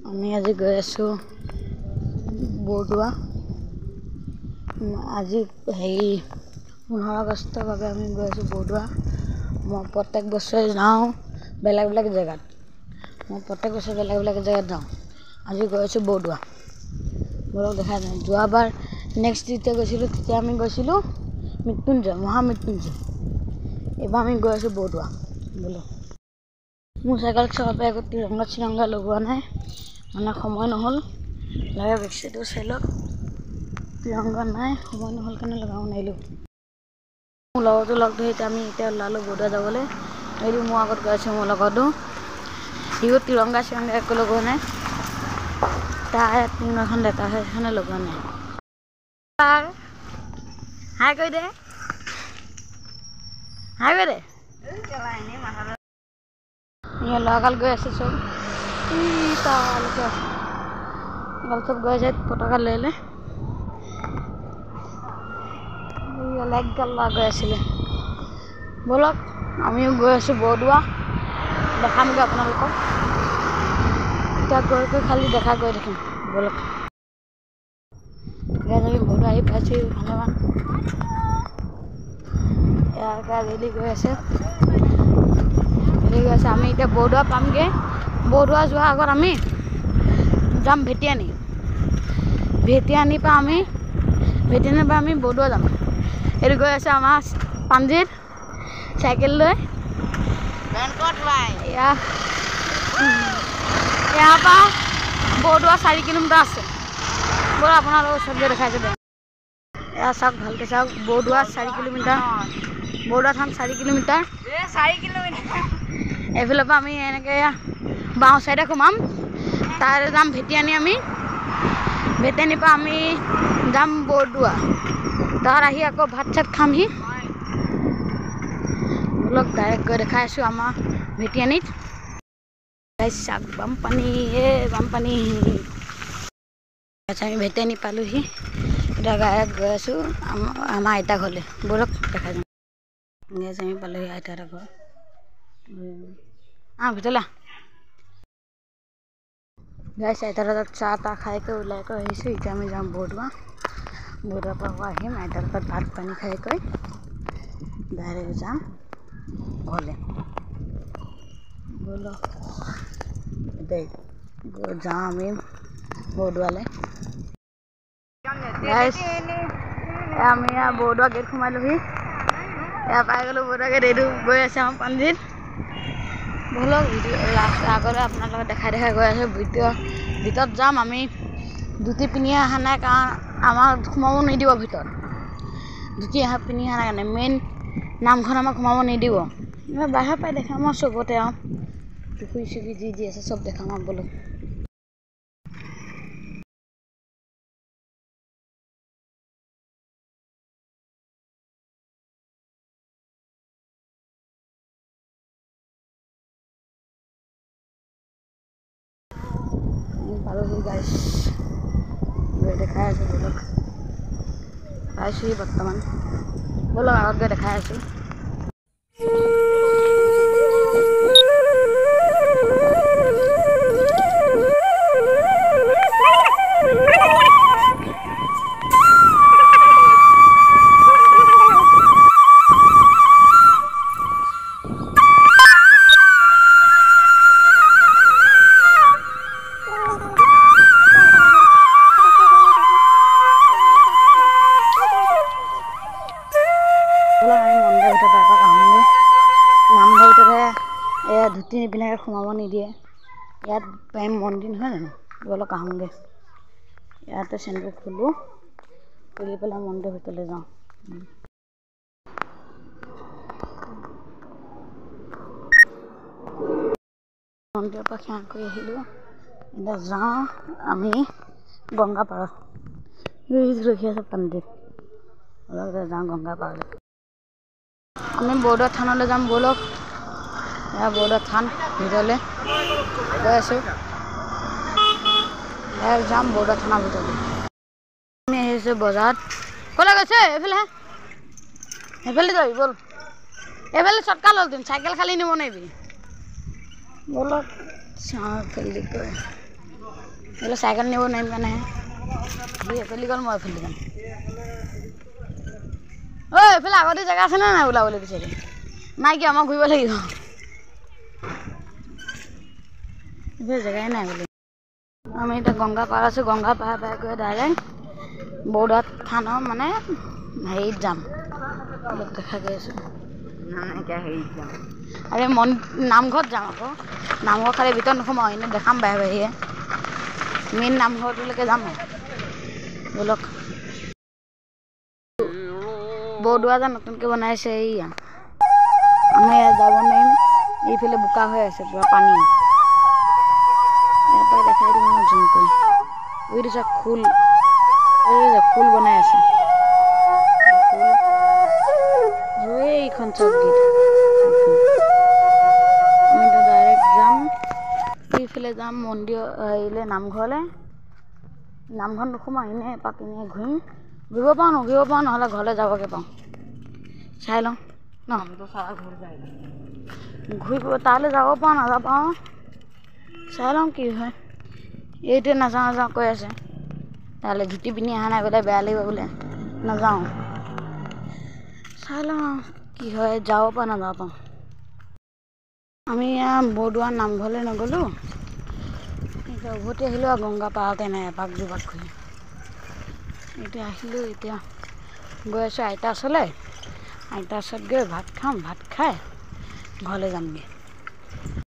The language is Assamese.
আমি আজি গৈ আছো বৰদোৱা। আজি 15 আগষ্টৰ বাবে আমি গৈ আছো বৰদোৱা। মই প্ৰত্যেক বছৰে যাওঁ বেলেগ বেলেগ জেগাত। যাওঁ। আজি গৈ আছো বৰদোৱা। বৰক দেখা যায়। যোৱাবাৰ নেক্সট যেতিয়া গৈছিলোঁ তেতিয়া আমি গৈছিলোঁ মৃত্যুঞ্জয়, মহামৃত্যুঞ্জয়। এইবাৰ আমি গৈ আছো বৰদোৱা। বোলো মোৰ চাইকেল চলাব একো তিৰংগা লগোৱা নাই, মানে সময় নহ'ল। লাগে বেগচিটো চাই লওক, তিৰংগা নাই, সময় নহ'ল কাৰণে লগাব নোৱাৰিলোঁ। মোৰ লগৰটো লগ ধৰি আমি এতিয়া ওলালোঁ বৰদোৱা যাবলৈ। এইটো মোৰ আগত গৈ আছে মোৰ লগৰটো, সিও তিৰংগা একো লগোৱা নাই। তাৰ তিৰংগাখন দেখা হয় সেইখনে লগোৱা নাই। হাই কৰি দে, হাই কৰি দে। ল'ৰাগাল গৈ আছে চব, চব গৈ আছে পতাকা লৈ লৈ। লাইটগাল গৈ আছিলে। ব'লক আমিও গৈ আছো বৰদোৱা, দেখামগৈ আপোনালোকক। এতিয়া গৈ খালি দেখা গৈ থাকিম। ব'লক আমি বৰদোৱা আহি পাইছোঁ। ৰেলি গৈ আছে। আমি এতিয়া বৰদোৱা পামগৈ। বৰদোৱা যোৱাৰ আগত আমি যাম ভেটিয়ানী। ভেটিয়ানীৰ পৰা আমি বৰদোৱা যাম। এইটো গৈ আছে আমাৰ পাঞ্জিত চাইকেল লৈ। ইয়াৰ পৰা বৰদোৱা 4 কিলোমিটাৰ আছে। ব'ল আপোনালোকক ওচৰত গৈ দেখাইছে দে। এয়া চাওক, ভালকৈ চাওক। বৰদোৱা 4 কিলোমিটাৰ। বৰদোৱা থান 4 কিলোমিটাৰ। এইফালৰ পৰা আমি এনেকৈ বাওঁ চাইডে সোমাম, তাৰ যাম ভেটিয়ানী। আমি ভেটিয়ানীৰ পৰা আমি যাম বৰদোৱা। তাত আহি আকৌ ভাত চাত খামহি। অলপ ডাইৰেক্ট গৈ দেখাই আছোঁ আমাৰ ভেটিয়ানীত। চাওক বানপানী, বানপানী। আমি ভেটিয়ানী পালোহি। এতিয়া ডাইৰেক্ট গৈ আছোঁ আমাৰ আইতা ঘৰলৈ। ব'লক দেখাই যাম। আমি পালোহি আইতা ঘৰ। ভিতৰলৈ গাইছ, আইতাৰ তাত চাহ তাহ খাইকৈ ওলাই আহিছোঁ। এতিয়া আমি যাম বৰদোৱা। বৰদোৱাৰ পৰা আহিম আইতাৰ তাত ভাত পানী খাইকৈ ডাইৰেক্ট যাম ঘৰলৈ। ব'লক যাওঁ আমি বৰদোৱালৈ। আমি বৰদোৱা গেট সোমালোহি। পাই গ'লোঁ বৰদোৱা গেট। এইটো গৈ আছে আমাৰ পাঞ্জিত। ব'লক আগলৈ আপোনালোকক দেখাই গৈ আছোঁ। ভিতৰত যাম। আমি ধুতি পিন্ধি অহা নাই কাৰণ আমাক সোমাব নিদিব ভিতৰত। ধুতি পিন্ধি অহা নাই কাৰণে মেইন নামঘৰত আমাক সোমাব নিদিব। বাহিৰৰ পৰাই দেখাম আৰু চবতে পুখুৰী চুখুৰী যি আছে চব দেখাম আৰু। ব'লক পালোহি গাইছ, গৈ দেখাই আছোঁ। ব'লক পাইছোঁহি বৰ্তমান। ব'লক আগত গৈ দেখাই আছোঁ। ধুতি নিপিন্ধাকৈ সোমাব নিদিয়ে। ইয়াত প্ৰেম মন্দিৰ নহয় জানো? ব'লক আহোঁগৈ। ইয়াতে চেন্টাৰ খুলি পেলাই মন্দিৰৰ ভিতৰলৈ যাওঁ। মন্দিৰৰ পৰা সেৱা কৰি আহিলোঁ। এতিয়া যাওঁ আমি গংগা পাৰত। ৰখি আছে পাণ্ডিত। অলপ যাওঁ গংগা পাৰলৈ। আমি বৰদোৱা থানলৈ যাম। ব'লক বৰদোৱা থান ভিতৰলৈ গৈ আছোঁ। যাম বৰদোৱা থানৰ ভিতৰলৈ। আমি আহিছোঁ বজাৰত। ক'লৈ গৈছে? সেইফালে যাবি। ব'ল এইফালে চটকা ল'ল তুমি, চাইকেল খালি নিব নোৱাৰিবি। ব'লক চাওঁ ফেলি গৈ বোলে চাইকেল নিব নোৱাৰিম কাৰণেহে সি এফালি গ'ল মই এফালি যাম ঐ এইফালে আগতে জেগা আছেনে নাই ওলাবলৈ বিচাৰি নাই কিয় মই ঘূৰিব লাগিব এইফালে জেগাই নাই বোলে আমি এতিয়া গংগা পাৰ আছোঁ গংগা পাৰ পাই গৈ ডাইৰেক্ট বৰদোৱা থানৰ মানে হেৰিত যাম অলপ দেখা গৈ আছোঁ হেৰিত যাম আৰে নামঘৰত যাম আকৌ নামঘৰ খালি ভিতৰত নোসোমাওঁ এনেই দেখাম বাহিৰে বাহিৰে মেইন নামঘৰটোলৈকে যাম আৰু ব'লক বৰদোৱা যে নতুনকৈ বনাইছে এইয়া আমি ইয়াত যাব নোৱাৰিম এইফালে বোকা হৈ আছে পুৰা পানী ইয়াৰ পৰাই দেখাই দিম আৰু জুম কৰি এইটো যে খোল খোল বনাই আছে এইখন চব গীত আমি এতিয়া ডাইৰেক্ট যাম এইফালে যাম মন্দিৰ হেৰিলৈ নামঘৰলৈ নামঘৰত নোসোমাওঁ এনেই এপাক এনেই ঘূৰিব পাৰোঁ নঘূৰিব পাৰোঁ নহ'লে ঘৰলৈ যাবগৈ পাৰোঁ চাই লওঁ ন ঘূৰিব তালৈ যাব পাৰোঁ নাযাব পাৰোঁ চাই লওঁ কি হয় এইটোৱে নাযাওঁ কৈ আছে তালৈ ধুতি পিন্ধি অহা নাই বোলে বেয়া লাগিব বোলে নাযাওঁ চাই লওঁ কি হয় যাব পাৰোঁ নাযাব পাৰোঁ আমি বৰদোৱা নামঘৰলৈ নগ'লোঁ এতিয়া উভতি আহিলোঁ আৰু গংগা পাৰতে নাই এপাক দুপাক ঘূৰি এতিয়া আহিলোঁ এতিয়া গৈ আছোঁ আইতাৰ ওচৰলৈ আইতাৰ ওচৰত গৈ ভাত খাম ভাত খাই ঘৰলৈ যামগৈ